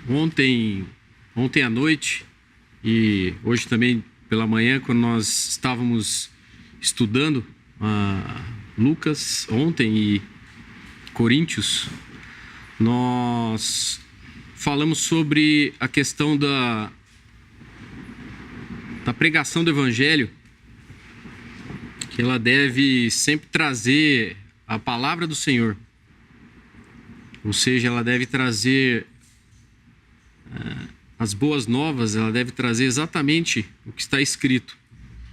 Ontem à noite e hoje também pela manhã, quando nós estávamos estudando Lucas ontem e Coríntios, nós falamos sobre a questão da pregação do Evangelho, que ela deve sempre trazer a palavra do Senhor, ou seja, ela deve trazer as boas novas, ela deve trazer exatamente o que está escrito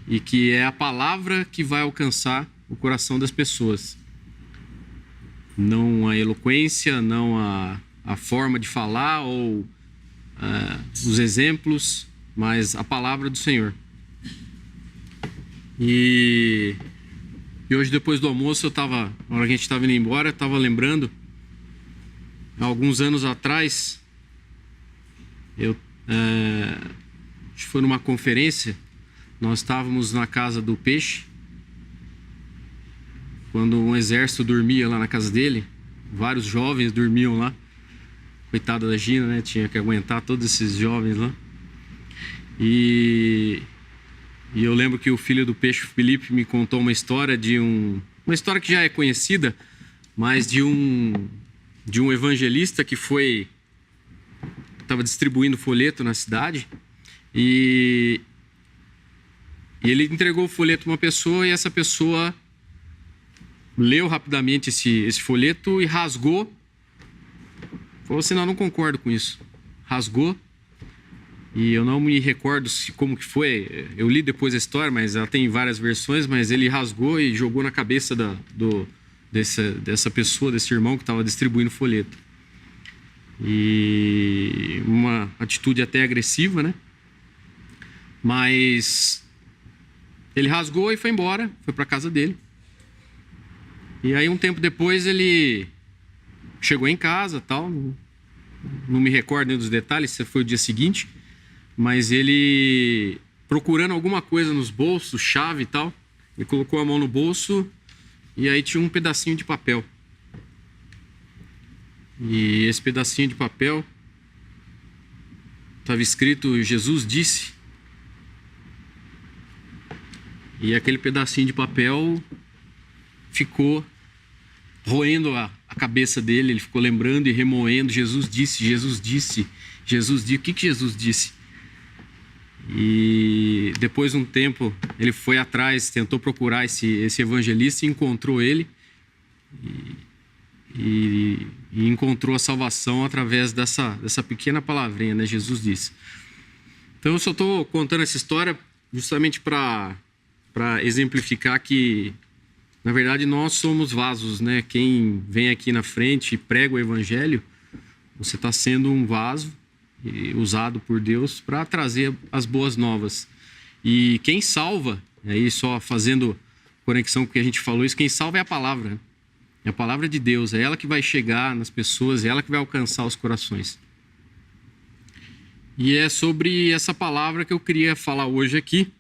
e que é a palavra que vai alcançar o coração das pessoas. Não a eloquência, não a forma de falar ou os exemplos, mas a palavra do Senhor. E hoje, depois do almoço, na hora que a gente estava indo embora, eu estava lembrando, há alguns anos atrás, acho que foi numa conferência, nós estávamos na casa do Peixe, quando um exército dormia lá na casa dele, vários jovens dormiam lá, coitada da Gina, né? Tinha que aguentar todos esses jovens lá. E eu lembro que o filho do Peixe, Felipe, me contou uma história uma história que já é conhecida, mas de um evangelista que estava distribuindo folheto na cidade e ele entregou o folheto a uma pessoa e essa pessoa leu rapidamente esse folheto e rasgou. Falou assim: não concordo com isso. Rasgou. E eu não me recordo como que foi. Eu li depois a história, mas ela tem várias versões. Mas ele rasgou e jogou na cabeça dessa pessoa, desse irmão que estava distribuindo folheto. E uma atitude até agressiva, né? Mas ele rasgou e foi embora, foi para casa dele. E aí um tempo depois ele chegou em casa, tal. Não me recordo nem dos detalhes, se foi o dia seguinte. Mas ele, procurando alguma coisa nos bolsos, chave e tal, ele colocou a mão no bolso e aí tinha um pedacinho de papel. E esse pedacinho de papel estava escrito: Jesus disse. E aquele pedacinho de papel ficou roendo a cabeça dele, ele ficou lembrando e remoendo: Jesus disse, Jesus disse, Jesus disse. O que Jesus disse? E depois de um tempo ele foi atrás, tentou procurar esse evangelista e encontrou ele e encontrou a salvação através dessa pequena palavrinha, né? Jesus disse. Então eu só estou contando essa história justamente para exemplificar que, na verdade, nós somos vasos, né? Quem vem aqui na frente e prega o evangelho, você está sendo um vaso usado por Deus para trazer as boas novas. E quem salva, aí só fazendo conexão com o que a gente falou, quem salva é a palavra, né? É a palavra de Deus, é ela que vai chegar nas pessoas, é ela que vai alcançar os corações. E é sobre essa palavra que eu queria falar hoje aqui.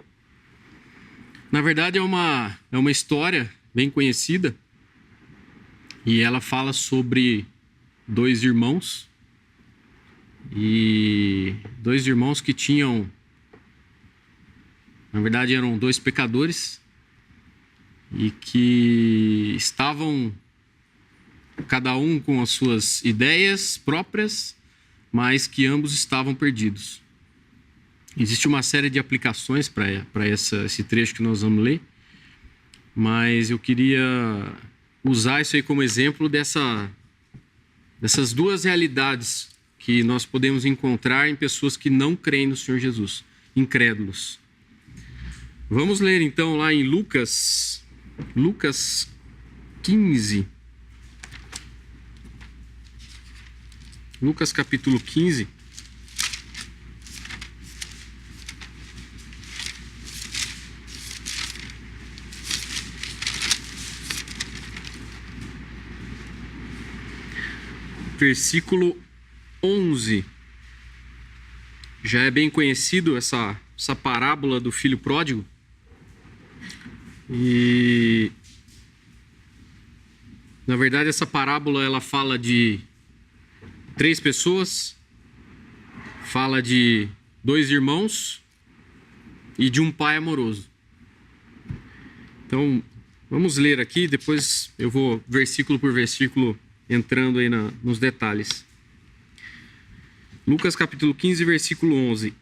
Na verdade é uma história bem conhecida e ela fala sobre dois irmãos que tinham, na verdade eram dois pecadores e que estavam cada um com as suas ideias próprias, mas que ambos estavam perdidos. Existe uma série de aplicações para esse trecho que nós vamos ler, mas eu queria usar isso aí como exemplo dessas duas realidades que nós podemos encontrar em pessoas que não creem no Senhor Jesus, incrédulos. Vamos ler então lá em Lucas 15. Lucas capítulo 15. Versículo 11. Já é bem conhecido essa parábola do filho pródigo. E na verdade essa parábola ela fala de 3 pessoas fala de dois irmãos e de um pai amoroso. Então, vamos ler aqui, depois eu vou versículo por versículo entrando aí nos detalhes. Lucas capítulo 15, versículo 11.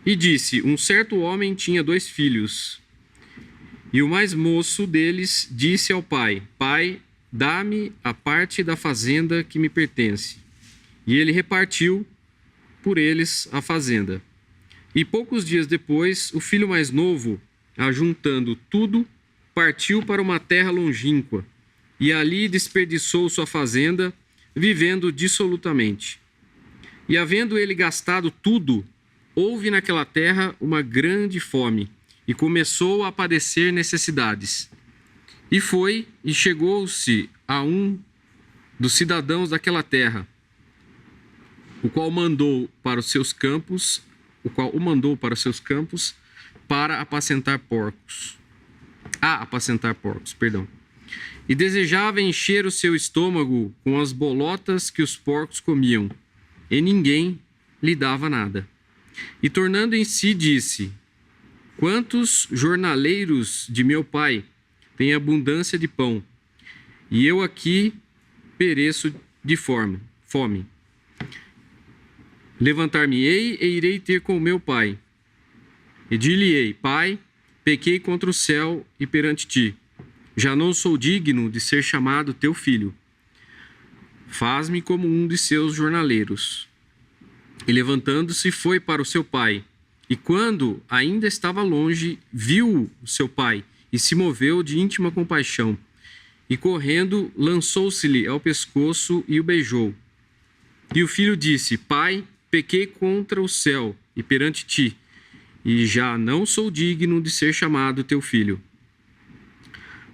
E disse: um certo homem tinha 2 filhos, e o mais moço deles disse ao pai: Pai, dá-me a parte da fazenda que me pertence. E ele repartiu por eles a fazenda. E poucos dias depois, o filho mais novo, ajuntando tudo, partiu para uma terra longínqua, e ali desperdiçou sua fazenda, vivendo dissolutamente. E havendo ele gastado tudo, houve naquela terra uma grande fome, e começou a padecer necessidades. E foi e chegou-se a um dos cidadãos daquela terra, o qual o mandou para os seus campos para apacentar porcos. E desejava encher o seu estômago com as bolotas que os porcos comiam, e ninguém lhe dava nada. E tornando em si, disse: quantos jornaleiros de meu pai têm abundância de pão, e eu aqui pereço de fome. Levantar-me-ei e irei ter com meu pai. E dir-lhe-ei: Pai, pequei contra o céu e perante ti. Já não sou digno de ser chamado teu filho. Faz-me como um de seus jornaleiros. E levantando-se, foi para o seu pai. E quando ainda estava longe, viu o seu pai e se moveu de íntima compaixão. E correndo, lançou-se-lhe ao pescoço e o beijou. E o filho disse: Pai, pequei contra o céu e perante ti, e já não sou digno de ser chamado teu filho.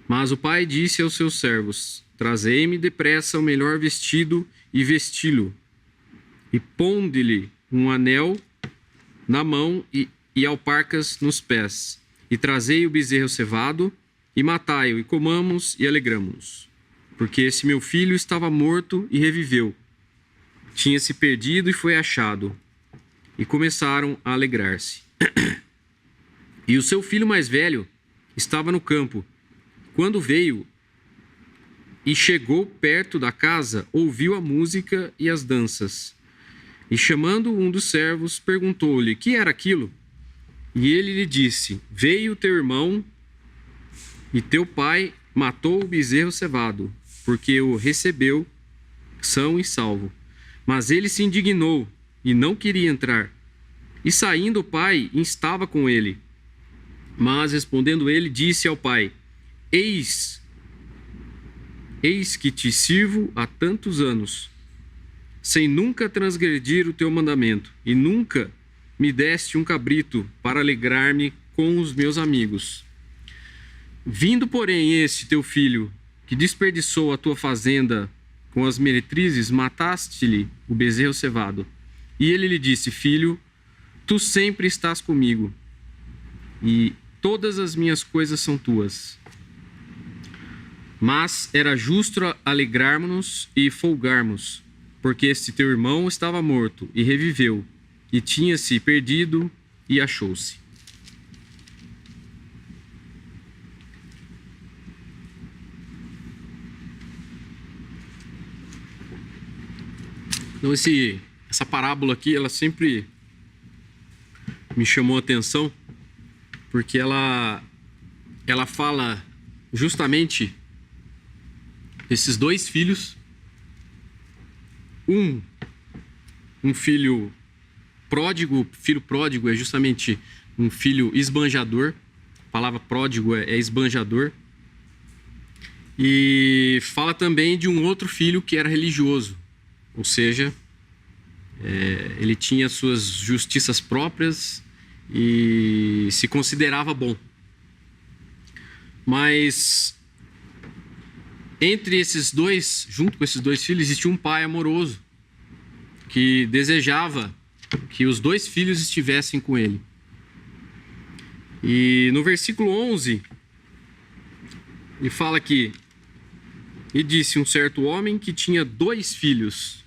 Mas o pai disse aos seus servos: Trazei-me depressa o melhor vestido e vesti-lo, e ponde-lhe um anel na mão e alparcas nos pés, e trazei o bezerro cevado, e matai-o, e comamos e alegramo-nos. Porque esse meu filho estava morto e reviveu, tinha se perdido e foi achado. E começaram a alegrar-se. E o seu filho mais velho estava no campo. Quando veio e chegou perto da casa, ouviu a música e as danças. E chamando um dos servos, perguntou-lhe: que era aquilo? E ele lhe disse: veio teu irmão e teu pai matou o bezerro cevado, porque o recebeu são e salvo. Mas ele se indignou e não queria entrar. E saindo o pai, instava com ele. Mas respondendo ele, disse ao pai: Eis que te sirvo há tantos anos, sem nunca transgredir o teu mandamento, e nunca me deste um cabrito para alegrar-me com os meus amigos. Vindo, porém, este teu filho, que desperdiçou a tua fazenda com as meretrizes, mataste-lhe o bezerro cevado. E ele lhe disse: Filho, tu sempre estás comigo, e todas as minhas coisas são tuas. Mas era justo alegrarmos-nos e folgarmos, porque este teu irmão estava morto e reviveu, e tinha-se perdido e achou-se. Então essa parábola aqui, ela sempre me chamou a atenção, porque ela fala justamente desses 2 filhos. Um filho pródigo. Filho pródigo é justamente um filho esbanjador. A palavra pródigo é esbanjador. E fala também de um outro filho que era religioso. Ou seja, ele tinha suas justiças próprias e se considerava bom. Mas entre esses dois, junto com esses 2 filhos, existia um pai amoroso que desejava que os 2 filhos estivessem com ele. E no versículo 11, ele fala que: e disse um certo homem que tinha 2 filhos,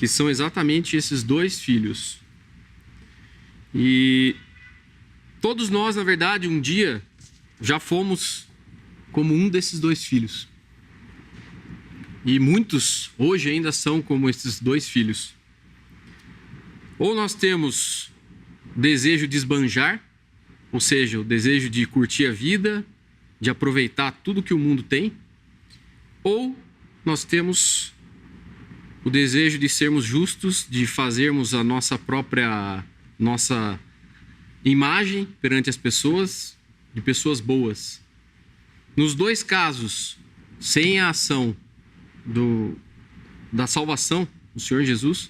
que são exatamente esses dois filhos. E todos nós, na verdade, um dia já fomos como um desses dois filhos. E muitos hoje ainda são como esses dois filhos. Ou nós temos o desejo de esbanjar, ou seja, o desejo de curtir a vida, de aproveitar tudo que o mundo tem, ou nós temos o desejo de sermos justos, de fazermos a nossa imagem perante as pessoas, de pessoas boas. Nos dois casos, sem a ação da salvação do Senhor Jesus,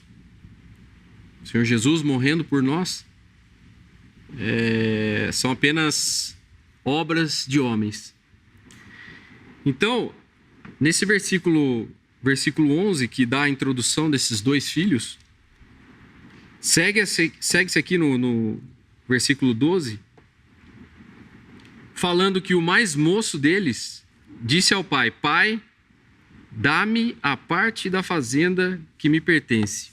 o Senhor Jesus morrendo por nós, são apenas obras de homens. Então, nesse versículo 11, que dá a introdução desses dois filhos, segue-se aqui no versículo 12, falando que o mais moço deles disse ao pai: Pai, dá-me a parte da fazenda que me pertence.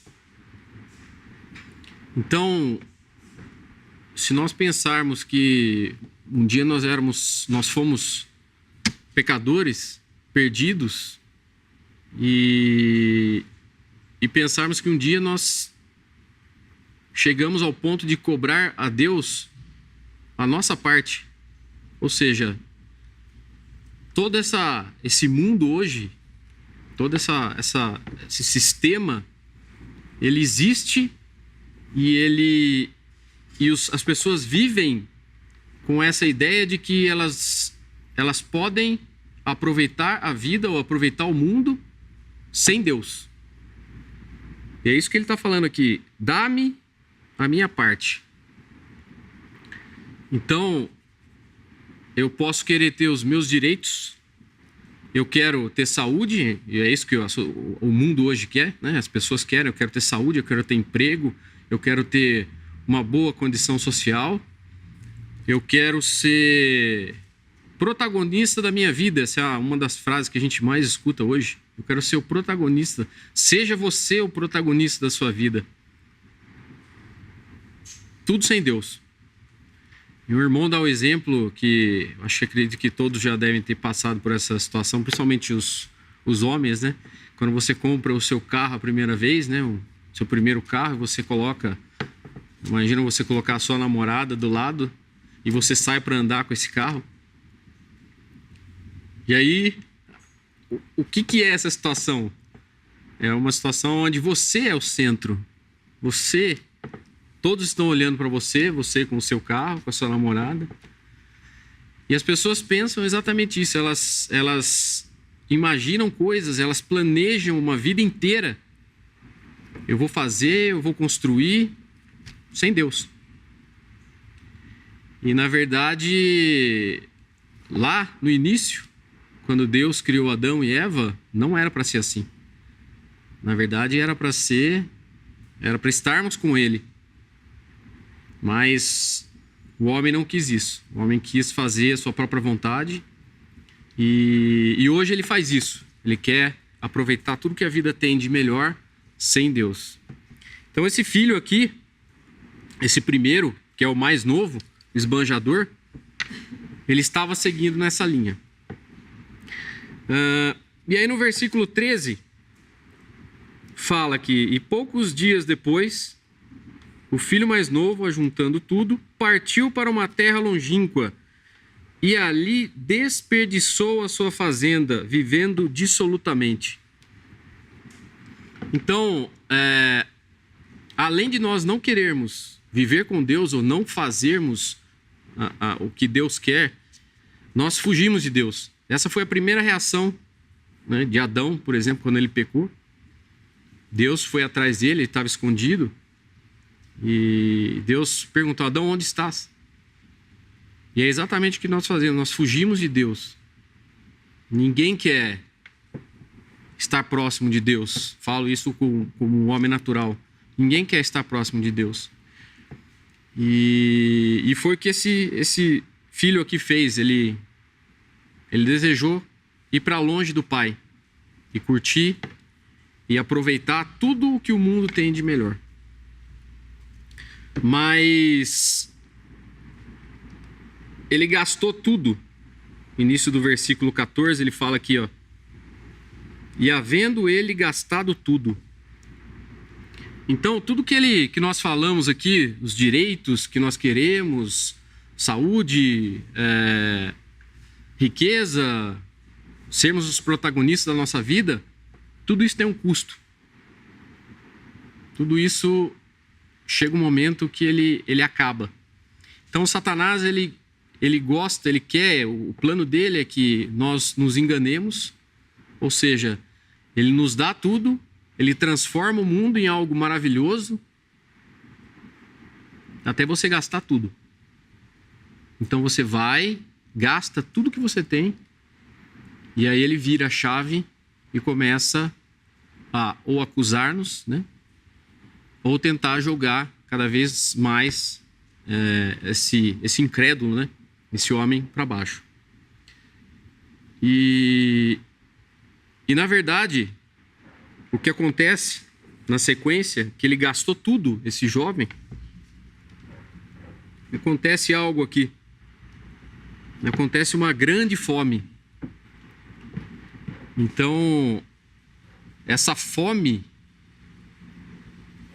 Então, se nós pensarmos que um dia nós fomos pecadores, perdidos, e pensarmos que um dia nós chegamos ao ponto de cobrar a Deus a nossa parte, ou seja, todo esse mundo hoje, todo esse sistema, ele existe e as pessoas vivem com essa ideia de que elas podem aproveitar a vida ou aproveitar o mundo sem Deus. E é isso que ele está falando aqui: dá-me a minha parte. Então, eu posso querer ter os meus direitos, eu quero ter saúde, e é isso que o mundo hoje quer, né? As pessoas querem, eu quero ter saúde, eu quero ter emprego, eu quero ter uma boa condição social, eu quero ser protagonista da minha vida. Essa é uma das frases que a gente mais escuta hoje. Eu quero ser o protagonista. Seja você o protagonista da sua vida. Tudo sem Deus. E o irmão dá o exemplo que acredito que todos já devem ter passado por essa situação, principalmente os homens, né? Quando você compra o seu carro a primeira vez, né? O seu primeiro carro, você coloca... Imagina você colocar a sua namorada do lado e você sai para andar com esse carro. E aí, o que é essa situação? É uma situação onde você é o centro. Todos estão olhando para você com o seu carro, com a sua namorada. E as pessoas pensam exatamente isso. Elas imaginam coisas, elas planejam uma vida inteira. Eu vou construir sem Deus. E na verdade, lá no início, quando Deus criou Adão e Eva, não era para ser assim. Na verdade, era para estarmos com Ele. Mas o homem não quis isso. O homem quis fazer a sua própria vontade. E hoje ele faz isso. Ele quer aproveitar tudo que a vida tem de melhor sem Deus. Então esse filho aqui, esse primeiro, que é o mais novo, o esbanjador, ele estava seguindo nessa linha. E aí no versículo 13, fala que: e poucos dias depois, o filho mais novo, ajuntando tudo, partiu para uma terra longínqua e ali desperdiçou a sua fazenda, vivendo dissolutamente. Então, além de nós não querermos viver com Deus ou não fazermos o que Deus quer, nós fugimos de Deus. Essa foi a primeira reação, né, de Adão, por exemplo, quando ele pecou. Deus foi atrás dele, ele estava escondido. E Deus perguntou: Adão, onde estás? E é exatamente o que nós fazemos, nós fugimos de Deus. Ninguém quer estar próximo de Deus. Falo isso como um homem natural. Ninguém quer estar próximo de Deus. E foi o que esse filho aqui fez. Ele desejou ir para longe do pai e curtir e aproveitar tudo o que o mundo tem de melhor. Mas ele gastou tudo. Início do versículo 14, ele fala aqui, ó: e havendo ele gastado tudo. Então, tudo que nós falamos aqui, os direitos que nós queremos, saúde, riqueza, sermos os protagonistas da nossa vida, tudo isso tem um custo. Tudo isso chega um momento que ele acaba. Então, Satanás, ele gosta, ele quer, o plano dele é que nós nos enganemos, ou seja, ele nos dá tudo, ele transforma o mundo em algo maravilhoso, até você gastar tudo. Então você vai, gasta tudo que você tem, e aí ele vira a chave e começa a ou acusar-nos, né? Ou tentar jogar cada vez mais esse incrédulo, né? Esse homem para baixo. E na verdade, o que acontece na sequência, que ele gastou tudo, esse jovem, acontece algo aqui. Acontece uma grande fome. Então, essa fome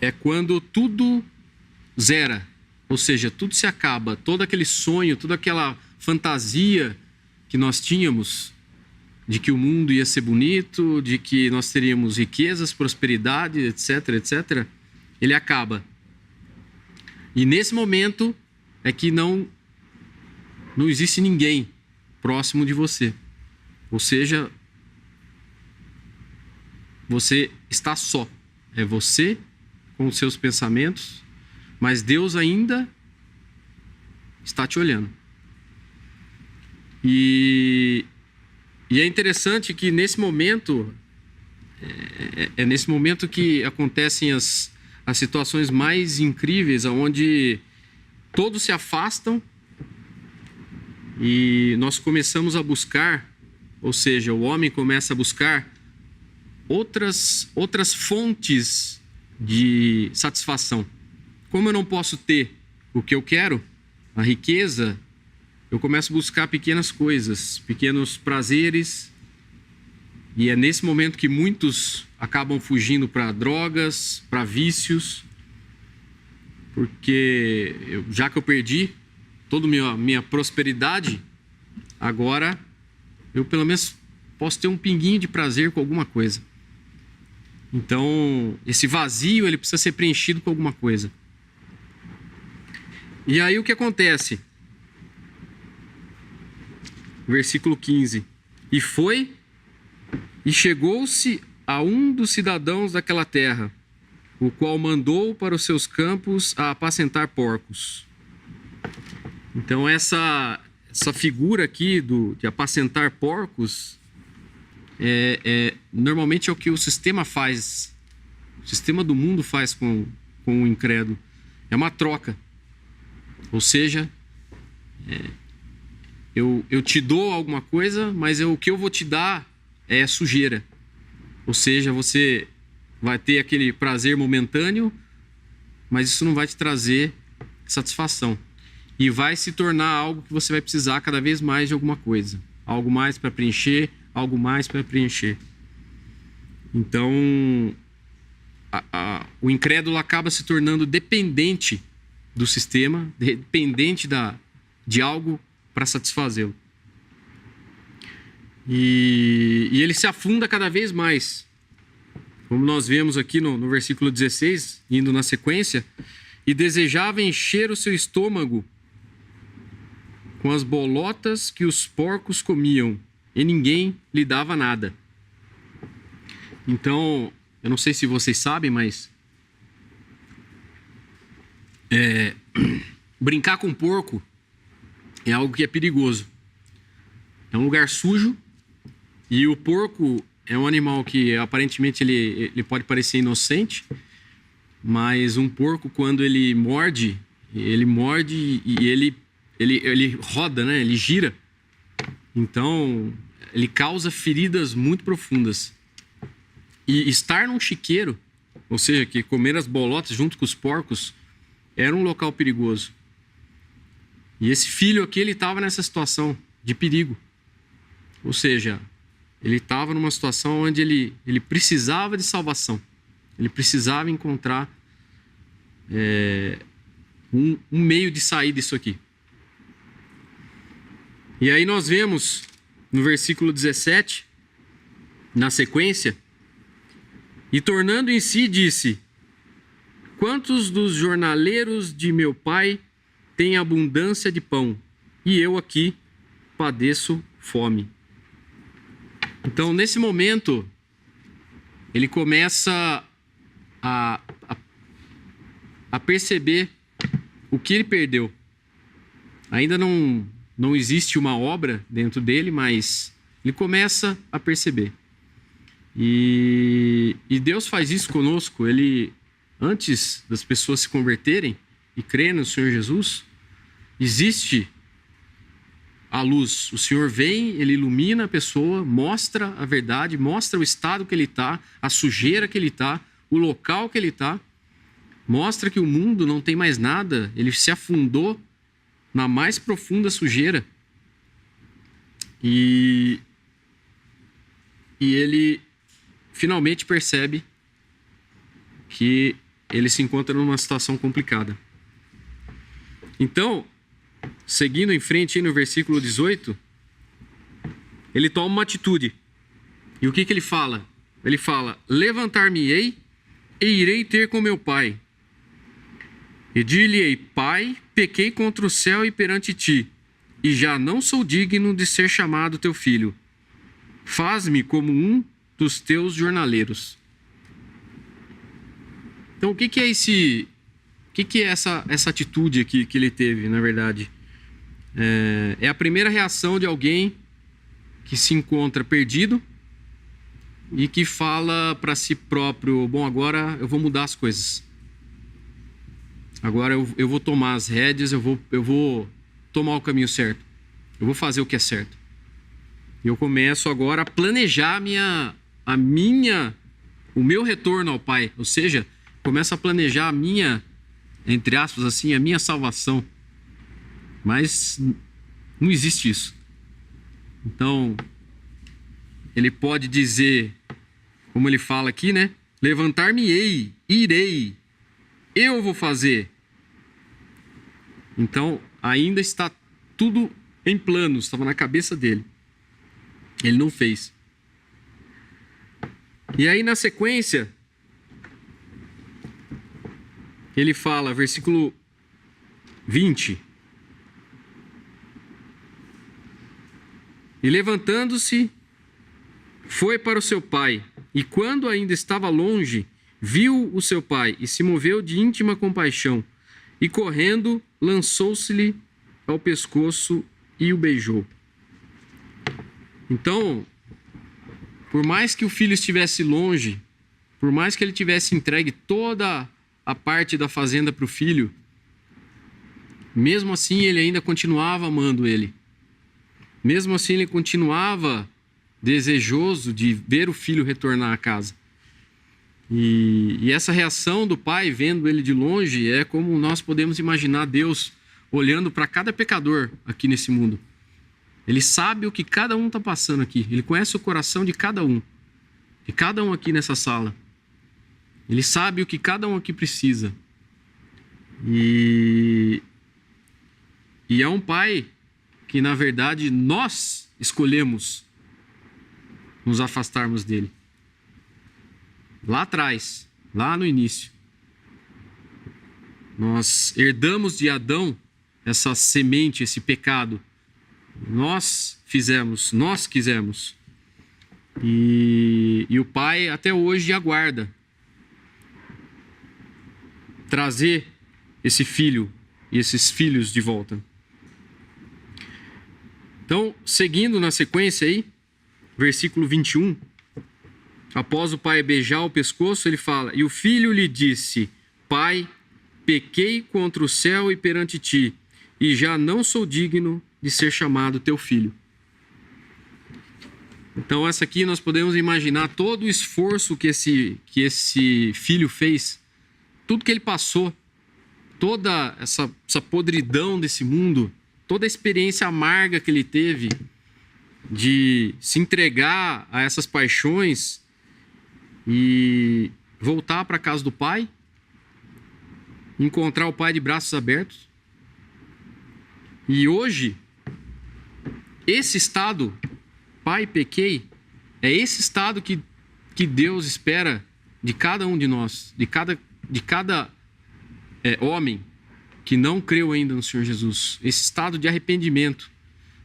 é quando tudo zera. Ou seja, tudo se acaba. Todo aquele sonho, toda aquela fantasia que nós tínhamos de que o mundo ia ser bonito, de que nós teríamos riquezas, prosperidade, etc, etc, ele acaba. E nesse momento é que não existe ninguém próximo de você. Ou seja, você está só. É você com os seus pensamentos, mas Deus ainda está te olhando. E é interessante que nesse momento, é nesse momento que acontecem as situações mais incríveis, onde todos se afastam e nós começamos a buscar, ou seja, o homem começa a buscar outras fontes de satisfação. Como eu não posso ter o que eu quero, a riqueza, eu começo a buscar pequenas coisas, pequenos prazeres, e é nesse momento que muitos acabam fugindo para drogas, para vícios, porque já que eu perdi toda a minha prosperidade, agora eu pelo menos posso ter um pinguinho de prazer com alguma coisa. Então, esse vazio ele precisa ser preenchido com alguma coisa. E aí o que acontece? Versículo 15. E foi, e chegou-se a um dos cidadãos daquela terra, o qual mandou para os seus campos a apacentar porcos. Então essa figura aqui de apacentar porcos normalmente é o que o sistema faz, o sistema do mundo faz com o incrédulo. É uma troca. Ou seja, eu te dou alguma coisa, mas o que eu vou te dar é sujeira. Ou seja, você vai ter aquele prazer momentâneo, mas isso não vai te trazer satisfação. E vai se tornar algo que você vai precisar cada vez mais de alguma coisa. Algo mais para preencher, algo mais para preencher. Então, o incrédulo acaba se tornando dependente do sistema, dependente de algo para satisfazê-lo. E ele se afunda cada vez mais. Como nós vemos aqui no versículo 16, indo na sequência, e desejava encher o seu estômago com as bolotas que os porcos comiam, e ninguém lhe dava nada. Então, eu não sei se vocês sabem, mas brincar com porco é algo que é perigoso. É um lugar sujo, e o porco é um animal que aparentemente ele pode parecer inocente, mas um porco, quando ele morde e ele roda, né? Ele gira. Então, ele causa feridas muito profundas. E estar num chiqueiro, ou seja, que comer as bolotas junto com os porcos, era um local perigoso. E esse filho aqui, ele estava nessa situação de perigo. Ou seja, ele estava numa situação onde ele precisava de salvação. Ele precisava encontrar um meio de sair disso aqui. E aí nós vemos no versículo 17, na sequência, e tornando em si, disse: quantos dos jornaleiros de meu pai têm abundância de pão, e eu aqui padeço fome. Então, nesse momento, ele começa a perceber o que ele perdeu. Ainda não existe uma obra dentro dele, mas ele começa a perceber. E Deus faz isso conosco. Ele, antes das pessoas se converterem e crerem no Senhor Jesus, existe a luz. O Senhor vem, ele ilumina a pessoa, mostra a verdade, mostra o estado que ele está, a sujeira que ele está, o local que ele está, mostra que o mundo não tem mais nada, ele se afundou na mais profunda sujeira. E ele finalmente percebe que ele se encontra numa situação complicada. Então, seguindo em frente aí no versículo 18, ele toma uma atitude. E o que ele fala? Ele fala: levantar-me-ei e irei ter com meu pai. E dir-lhe-ei: Pai, pequei contra o céu e perante ti, e já não sou digno de ser chamado teu filho. Faz-me como um dos teus jornaleiros. Então, o que é esse... O que é essa atitude aqui que ele teve, na verdade? É a primeira reação de alguém que se encontra perdido e que fala para si próprio: bom, agora eu vou mudar as coisas. Agora eu vou tomar as rédeas, eu vou tomar o caminho certo. Eu vou fazer o que é certo. E eu começo agora a planejar o meu retorno ao Pai. Ou seja, começo a planejar a minha, entre aspas assim, a minha salvação. Mas não existe isso. Então, ele pode dizer, como ele fala aqui, né? Levantar-me-ei, irei, eu vou fazer. Então, ainda está tudo em planos, estava na cabeça dele. Ele não fez. E aí, na sequência, ele fala, versículo 20: e levantando-se, foi para o seu pai, e quando ainda estava longe, viu o seu pai, e se moveu de íntima compaixão, e correndo, lançou-se-lhe ao pescoço e o beijou. Então, por mais que o filho estivesse longe, por mais que ele tivesse entregue toda a parte da fazenda para o filho, mesmo assim ele ainda continuava amando ele. Mesmo assim ele continuava desejoso de ver o filho retornar à casa. E essa reação do pai, vendo ele de longe, é como nós podemos imaginar Deus olhando para cada pecador aqui nesse mundo. Ele sabe o que cada um está passando aqui. Ele conhece o coração de cada um aqui nessa sala. Ele sabe o que cada um aqui precisa. E é um pai que, na verdade, nós escolhemos nos afastarmos dele. Lá atrás, lá no início, nós herdamos de Adão essa semente, esse pecado. Nós fizemos, nós quisemos. E o pai até hoje aguarda trazer esse filho e esses filhos de volta. Então, seguindo na sequência aí, versículo 21, após o pai beijar o pescoço, ele fala: e o filho lhe disse: Pai, pequei contra o céu e perante ti, e já não sou digno de ser chamado teu filho. Então, essa aqui nós podemos imaginar todo o esforço que esse filho fez, tudo que ele passou, toda essa podridão desse mundo, toda a experiência amarga que ele teve de se entregar a essas paixões e voltar para a casa do pai, encontrar o pai de braços abertos. E hoje, esse estado, pai, pequei, é esse estado que Deus espera de cada um de nós, de cada homem que não creu ainda no Senhor Jesus. Esse estado de arrependimento,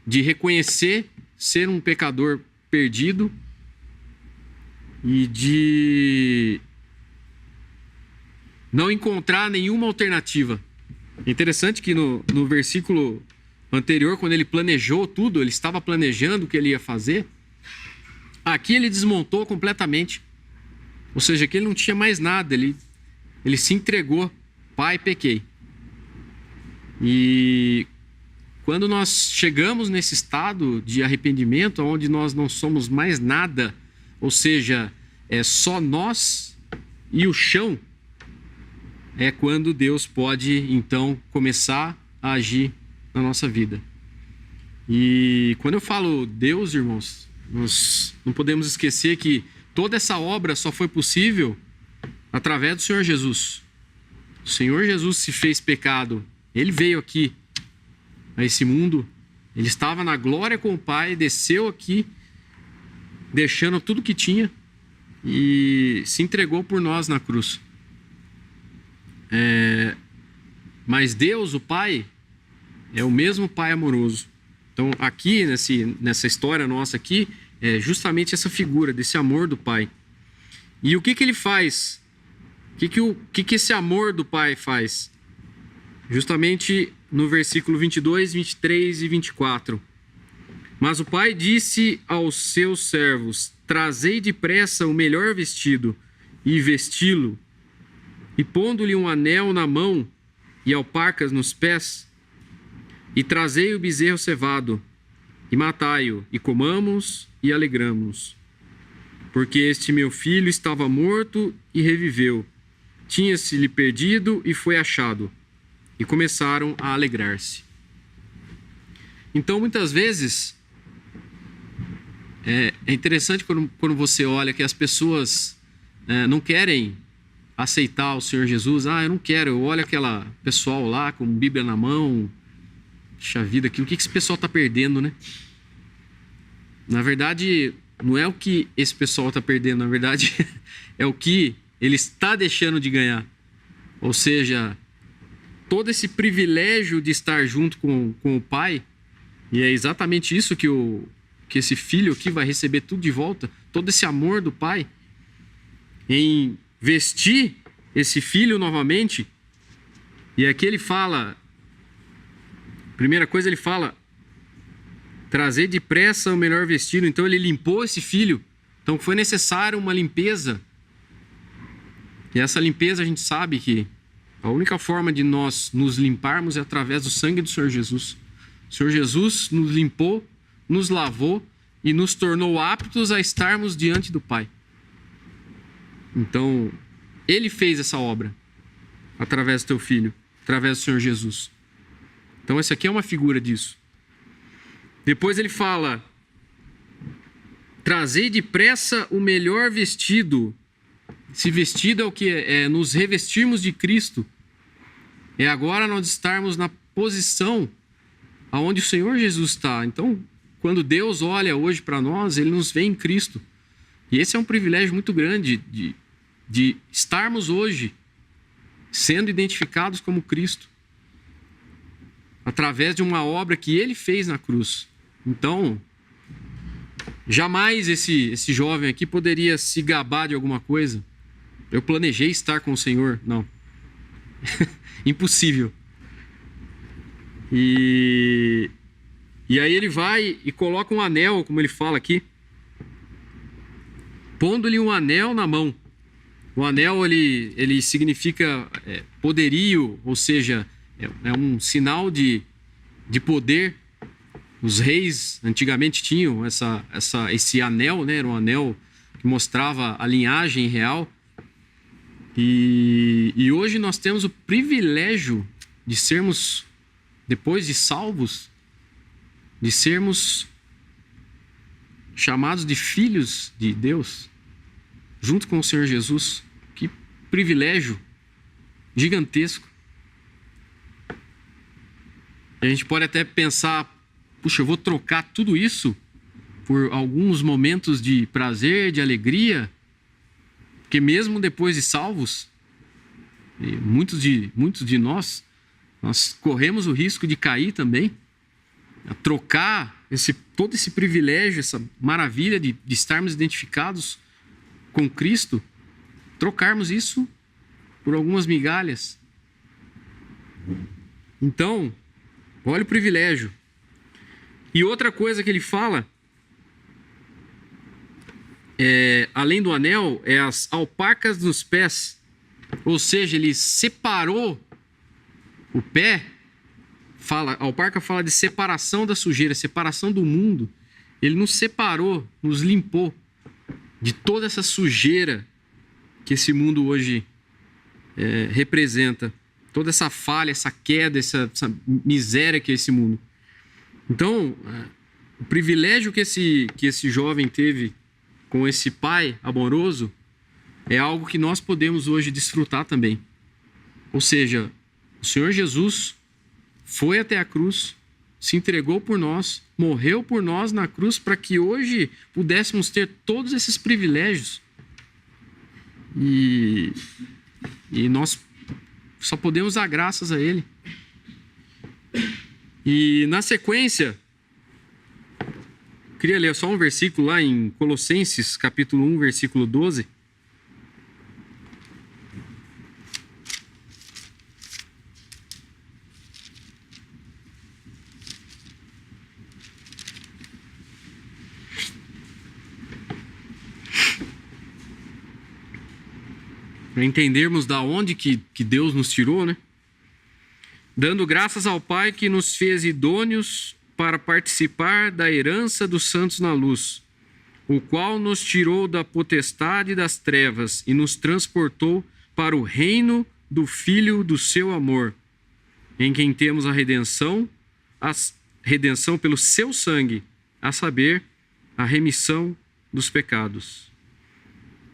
de reconhecer ser um pecador perdido e de não encontrar nenhuma alternativa. É interessante que no versículo anterior, quando ele planejou tudo, ele estava planejando o que ele ia fazer, aqui ele desmontou completamente. Ou seja, que ele não tinha mais nada, ele se entregou. Pai, pequei. E quando nós chegamos nesse estado de arrependimento, onde nós não somos mais nada, ou seja, é só nós e o chão, é quando Deus pode, então, começar a agir na nossa vida. E quando eu falo Deus, irmãos, nós não podemos esquecer que toda essa obra só foi possível através do Senhor Jesus. O Senhor Jesus se fez pecado. Ele veio aqui a esse mundo. Ele estava na glória com o Pai, desceu aqui, deixando tudo que tinha e se entregou por nós na cruz. Mas Deus, o Pai, é o mesmo Pai amoroso. Então, aqui, nessa história nossa aqui, é justamente essa figura desse amor do Pai. E o que ele faz? O que esse amor do Pai faz? Justamente no versículo 22, 23 e 24. Mas o Pai disse aos seus servos: trazei depressa o melhor vestido e vesti-lo, e pondo-lhe um anel na mão e alparcas nos pés, e trazei o bezerro cevado, e matai-o, e comamos e alegramos. Porque este meu filho estava morto e reviveu, tinha-se-lhe perdido e foi achado. E começaram a alegrar-se. Então, muitas vezes, é interessante quando você olha que as pessoas não querem aceitar o Senhor Jesus. Eu não quero. Eu olho aquela pessoal lá com Bíblia na mão. Puxa vida, o que esse pessoal está perdendo, né? Na verdade, não é o que esse pessoal está perdendo. Na verdade, é o que ele está deixando de ganhar. Ou seja, todo esse privilégio de estar junto com o Pai, e é exatamente isso que esse filho aqui vai receber tudo de volta, todo esse amor do Pai, em vestir esse filho novamente. E aqui ele fala, primeira coisa ele fala, trazer depressa o melhor vestido. Então ele limpou esse filho, então foi necessário uma limpeza, e essa limpeza a gente sabe que a única forma de nós nos limparmos é através do sangue do Senhor Jesus. O Senhor Jesus nos limpou, nos lavou e nos tornou aptos a estarmos diante do Pai. Então, Ele fez essa obra através do teu Filho, através do Senhor Jesus. Então, essa aqui é uma figura disso. Depois ele fala: trazei depressa o melhor vestido. Esse vestido é o que? É nos revestirmos de Cristo. É agora nós estarmos na posição aonde o Senhor Jesus está. Então, quando Deus olha hoje para nós, Ele nos vê em Cristo. E esse é um privilégio muito grande de estarmos hoje sendo identificados como Cristo, através de uma obra que Ele fez na cruz. Então, jamais esse jovem aqui poderia se gabar de alguma coisa. Eu planejei estar com o Senhor. Não. Impossível. E aí ele vai e coloca um anel, como ele fala aqui, pondo-lhe um anel na mão. O anel, ele significa poderio, ou seja, é um sinal de poder. Os reis antigamente tinham esse anel, né? Era um anel que mostrava a linhagem real. E hoje nós temos o privilégio de sermos, depois de salvos, de sermos chamados de filhos de Deus, junto com o Senhor Jesus. Que privilégio gigantesco. A gente pode até pensar, puxa, eu vou trocar tudo isso por alguns momentos de prazer, de alegria, porque mesmo depois de salvos, muitos de nós corremos o risco de cair também, a trocar todo esse privilégio, essa maravilha de estarmos identificados com Cristo, trocarmos isso por algumas migalhas. Então, olha o privilégio. E outra coisa que ele fala, além do anel, é as alpacas nos pés. Ou seja, ele separou o pé. A alparca fala de separação da sujeira, separação do mundo. Ele nos separou, nos limpou de toda essa sujeira que esse mundo hoje representa. Toda essa falha, essa queda, essa miséria que é esse mundo. Então, o privilégio que esse jovem teve com esse pai amoroso é algo que nós podemos hoje desfrutar também. Ou seja, o Senhor Jesus foi até a cruz, se entregou por nós, morreu por nós na cruz para que hoje pudéssemos ter todos esses privilégios. E nós só podemos dar graças a Ele. E na sequência, queria ler só um versículo lá em Colossenses, capítulo 1, versículo 12. Para entendermos da onde que Deus nos tirou, né? Dando graças ao Pai que nos fez idôneos para participar da herança dos santos na luz, o qual nos tirou da potestade das trevas e nos transportou para o reino do Filho do seu amor, em quem temos a redenção pelo seu sangue, a saber, a remissão dos pecados.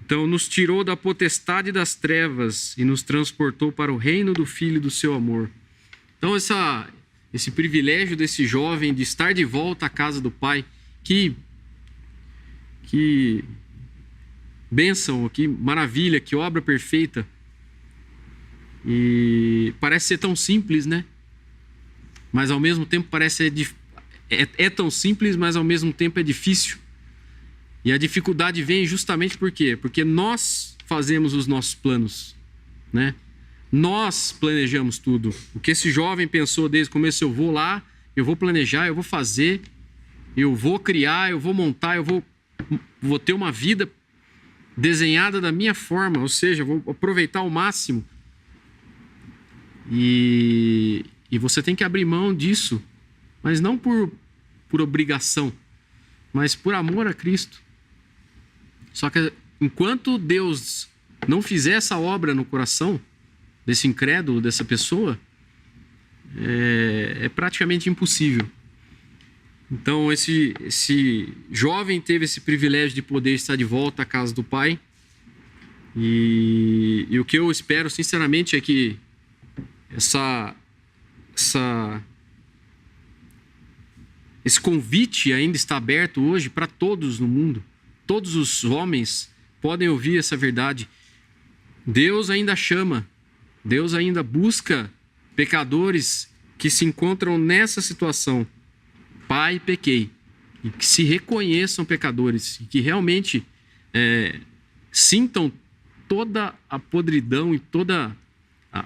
Então, nos tirou da potestade das trevas e nos transportou para o reino do Filho do seu amor. Então, esse privilégio desse jovem de estar de volta à casa do Pai, que bênção, que maravilha, que obra perfeita. E parece ser tão simples, né? Mas ao mesmo tempo parece é tão simples, mas ao mesmo tempo é difícil. E a dificuldade vem justamente por quê? Porque nós fazemos os nossos planos, né? Nós planejamos tudo. O que esse jovem pensou desde o começo, eu vou lá, eu vou planejar, eu vou fazer, eu vou criar, eu vou montar, eu vou ter uma vida desenhada da minha forma, ou seja, eu vou aproveitar ao máximo. E você tem que abrir mão disso, mas não por obrigação, mas por amor a Cristo. Só que enquanto Deus não fizer essa obra no coração desse incrédulo, dessa pessoa, é praticamente impossível. Então esse jovem teve esse privilégio de poder estar de volta à casa do Pai. E o que eu espero sinceramente é que esse convite ainda está aberto hoje para todos no mundo. Todos os homens podem ouvir essa verdade. Deus ainda chama, Deus ainda busca pecadores que se encontram nessa situação. Pai, pequei. E que se reconheçam pecadores. E que realmente sintam toda a podridão e toda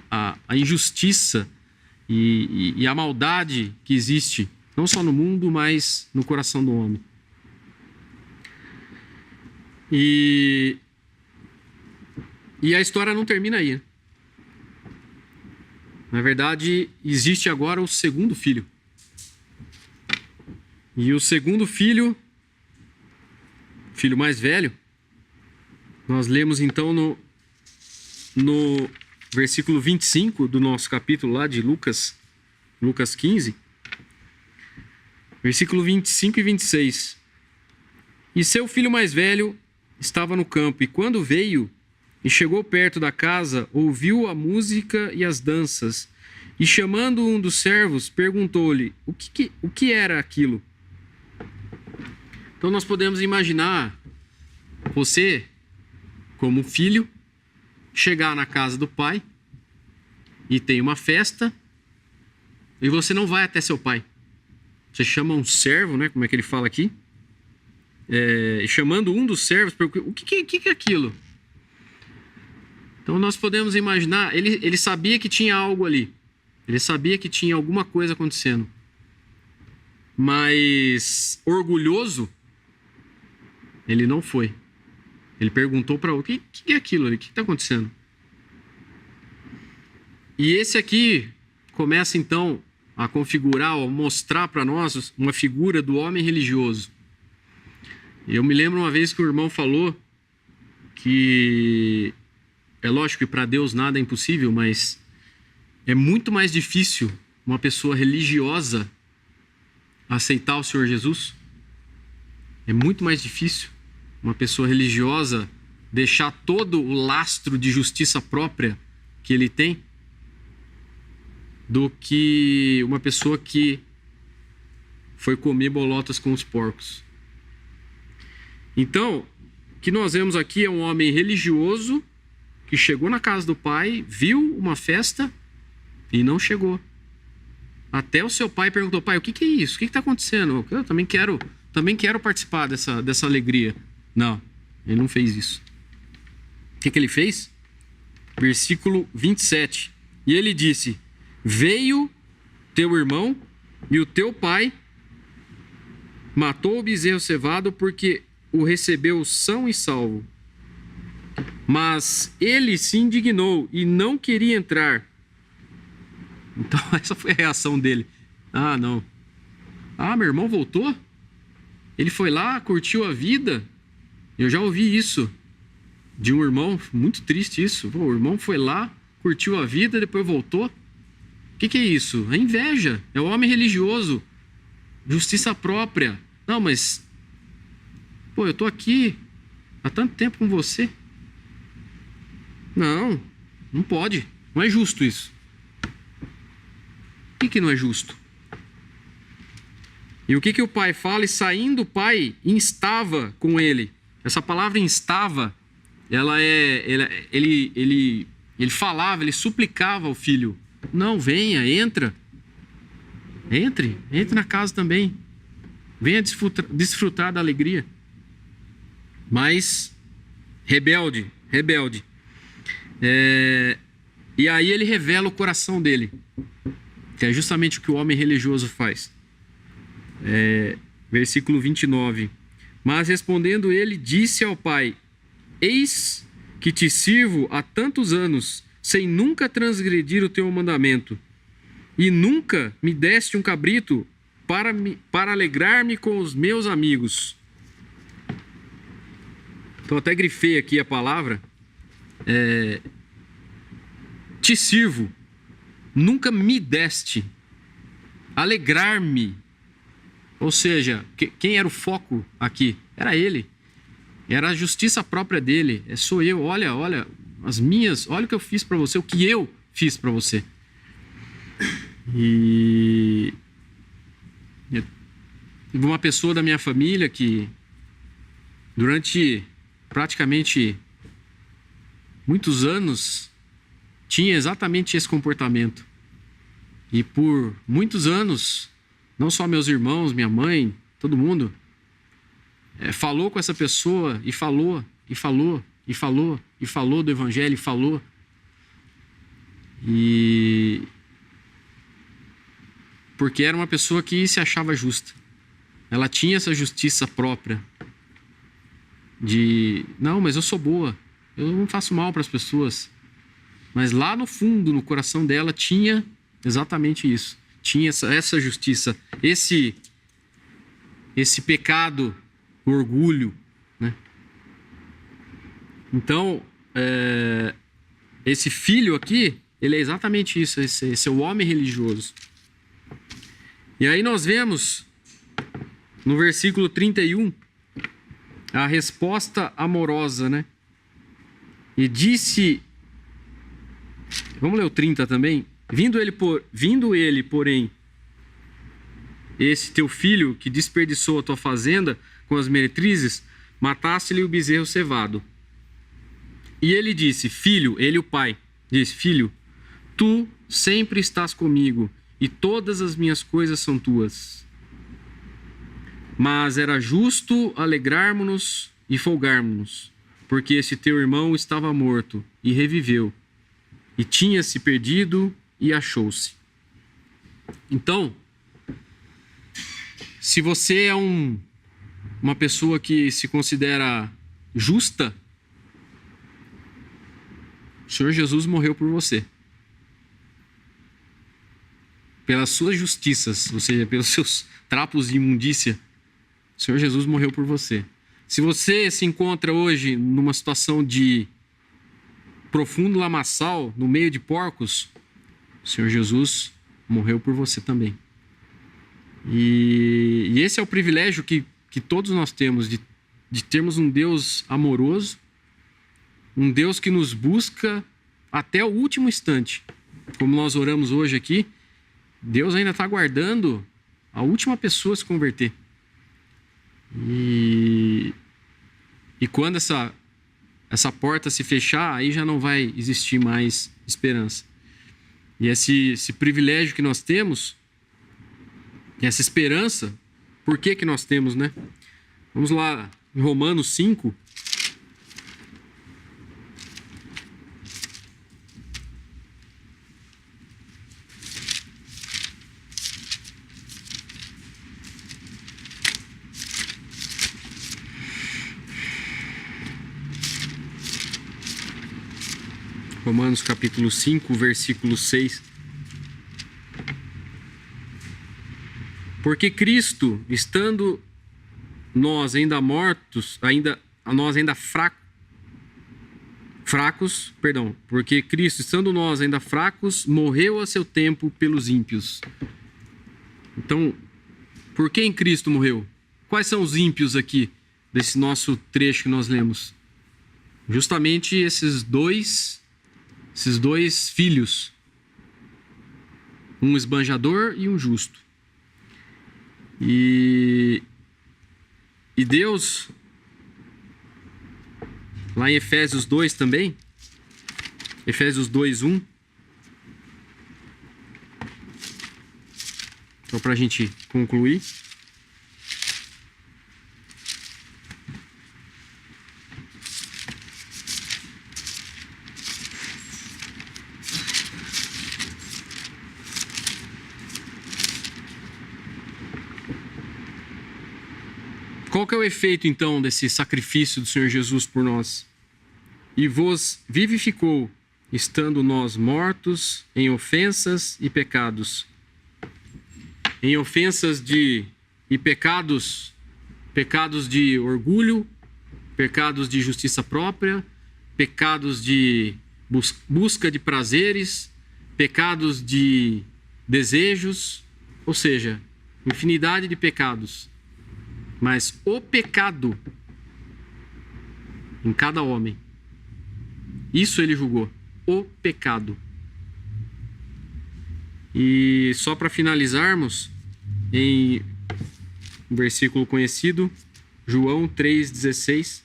a injustiça e a maldade que existe, não só no mundo, mas no coração do homem. E a história não termina aí, né? Na verdade, existe agora o segundo filho. E o segundo filho, filho mais velho, nós lemos então no versículo 25 do nosso capítulo lá de Lucas 15, versículo 25 e 26. E seu filho mais velho estava no campo, e quando veio e chegou perto da casa, ouviu a música e as danças, e chamando um dos servos, perguntou-lhe o que era aquilo. Então nós podemos imaginar você, como filho, chegar na casa do pai e tem uma festa e você não vai até seu pai. Você chama um servo, né? Como é que ele fala aqui? Chamando um dos servos, o que é aquilo? Então nós podemos imaginar, ele sabia que tinha algo ali. Ele sabia que tinha alguma coisa acontecendo. Mas orgulhoso, ele não foi. Ele perguntou para o que é aquilo ali? O que está acontecendo? E esse aqui começa então a configurar, a mostrar para nós uma figura do homem religioso. Eu me lembro uma vez que o irmão falou que é lógico que para Deus nada é impossível, mas é muito mais difícil uma pessoa religiosa aceitar o Senhor Jesus. É muito mais difícil uma pessoa religiosa deixar todo o lastro de justiça própria que ele tem do que uma pessoa que foi comer bolotas com os porcos. Então, o que nós vemos aqui é um homem religioso que chegou na casa do pai, viu uma festa e não chegou. Até o seu pai perguntou: pai, o que é isso? O que está acontecendo? Eu também quero participar dessa alegria. Não, ele não fez isso. O que ele fez? Versículo 27. E ele disse: veio teu irmão e o teu pai matou o bezerro cevado porque o recebeu são e salvo. Mas ele se indignou e não queria entrar. Então essa foi a reação dele. Ah, não. Ah, meu irmão voltou? Ele foi lá, curtiu a vida? Eu já ouvi isso de um irmão, muito triste isso. Pô, o irmão foi lá, curtiu a vida, depois voltou. O que é isso? É inveja, é o homem religioso, justiça própria. Não, mas, pô, eu tô aqui há tanto tempo com você. Não pode, não é justo isso. O que não é justo? E o que o pai fala? E saindo o pai, instava com ele. Essa palavra instava, ele falava, ele suplicava ao filho: não, venha, entre na casa também. Venha desfrutar da alegria. Mas, rebelde. E aí ele revela o coração dele, que é justamente o que o homem religioso faz. Versículo 29. Mas respondendo ele, disse ao pai: eis que te sirvo há tantos anos, sem nunca transgredir o teu mandamento, e nunca me deste um cabrito para alegrar-me com os meus amigos. Então até grifei aqui a palavra. Te sirvo, nunca me deste, alegrar-me. Ou seja, quem era o foco aqui? Era ele. Era a justiça própria dele. Sou eu. Olha as minhas. Olha o que eu fiz para você. O que eu fiz para você. E teve uma pessoa da minha família que durante praticamente muitos anos tinha exatamente esse comportamento. E por muitos anos, não só meus irmãos, minha mãe, todo mundo, falou com essa pessoa e falou do evangelho, e porque era uma pessoa que se achava justa. Ela tinha essa justiça própria de, não, mas eu sou boa, eu não faço mal para as pessoas. Mas lá no fundo, no coração dela, tinha exatamente isso. Tinha essa justiça, esse pecado, o orgulho, né? Então, esse filho aqui, ele é exatamente isso, esse é o homem religioso. E aí nós vemos, no versículo 31, a resposta amorosa, né? E disse... Vamos ler o 30 também. Vindo ele, porém, esse teu filho que desperdiçou a tua fazenda com as meretrizes, mataste-lhe o bezerro cevado. E ele disse, filho, ele o pai, disse, filho, tu sempre estás comigo e todas as minhas coisas são tuas. Mas era justo alegrarmos-nos e folgarmos-nos, porque esse teu irmão estava morto e reviveu, e tinha-se perdido e achou-se. Então, se você é uma pessoa que se considera justa, o Senhor Jesus morreu por você. Pelas suas justiças, ou seja, pelos seus trapos de imundícia, o Senhor Jesus morreu por você. Se você se encontra hoje numa situação de profundo lamaçal, no meio de porcos, o Senhor Jesus morreu por você também. E esse é o privilégio que todos nós temos, de termos um Deus amoroso, um Deus que nos busca até o último instante. Como nós oramos hoje aqui, Deus ainda está aguardando a última pessoa se converter. E quando essa porta se fechar, aí já não vai existir mais esperança. E esse privilégio que nós temos, essa esperança, por que nós temos, né? Vamos lá, em Romanos 5. Romanos capítulo 5, versículo 6. Porque Cristo, estando nós ainda mortos, porque Cristo, estando nós ainda fracos, morreu a seu tempo pelos ímpios. Então, por que em Cristo morreu? Quais são os ímpios aqui, desse nosso trecho que nós lemos? Justamente esses dois filhos, um esbanjador e um justo. E Deus, lá em Efésios 2 também, Efésios 2:1, só para a gente concluir. Qual que é o efeito, então, desse sacrifício do Senhor Jesus por nós? E vos vivificou, estando nós mortos em ofensas e pecados. Em ofensas e pecados de orgulho, pecados de justiça própria, pecados de busca de prazeres, pecados de desejos, ou seja, infinidade de pecados. Mas o pecado em cada homem, isso ele julgou, o pecado. E só para finalizarmos, em um versículo conhecido, João 3,16.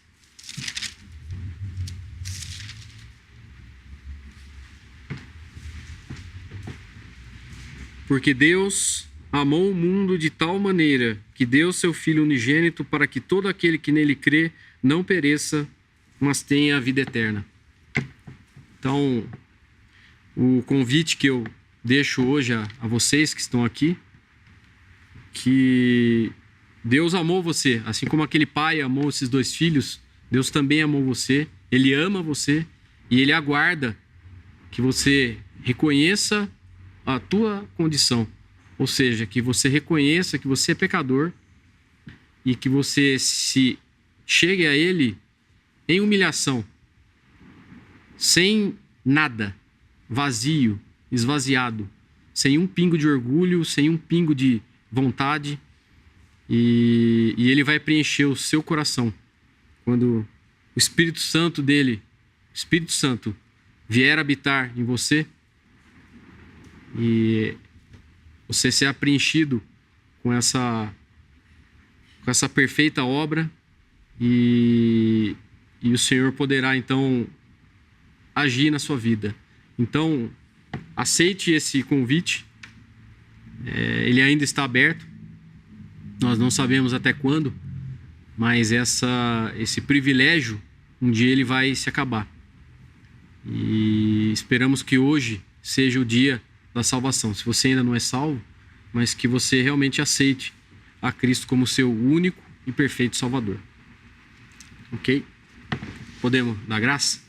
Porque Deus amou o mundo de tal maneira que deu seu Filho unigênito para que todo aquele que nele crê não pereça, mas tenha a vida eterna. Então, o convite que eu deixo hoje a vocês que estão aqui, que Deus amou você, assim como aquele pai amou esses dois filhos, Deus também amou você, Ele ama você e Ele aguarda que você reconheça a tua condição. Ou seja, que você reconheça que você é pecador e que você se chegue a Ele em humilhação, sem nada, vazio, esvaziado, sem um pingo de orgulho, sem um pingo de vontade, e Ele vai preencher o seu coração. Quando o Espírito Santo dele, o Espírito Santo, vier habitar em você e você ser preenchido com essa perfeita obra, e o Senhor poderá então agir na sua vida. Então, aceite esse convite. Ele ainda está aberto. Nós não sabemos até quando, mas esse privilégio, um dia ele vai se acabar. E esperamos que hoje seja o dia da salvação. Se você ainda não é salvo, mas que você realmente aceite a Cristo como seu único e perfeito Salvador. Ok? Podemos dar graça?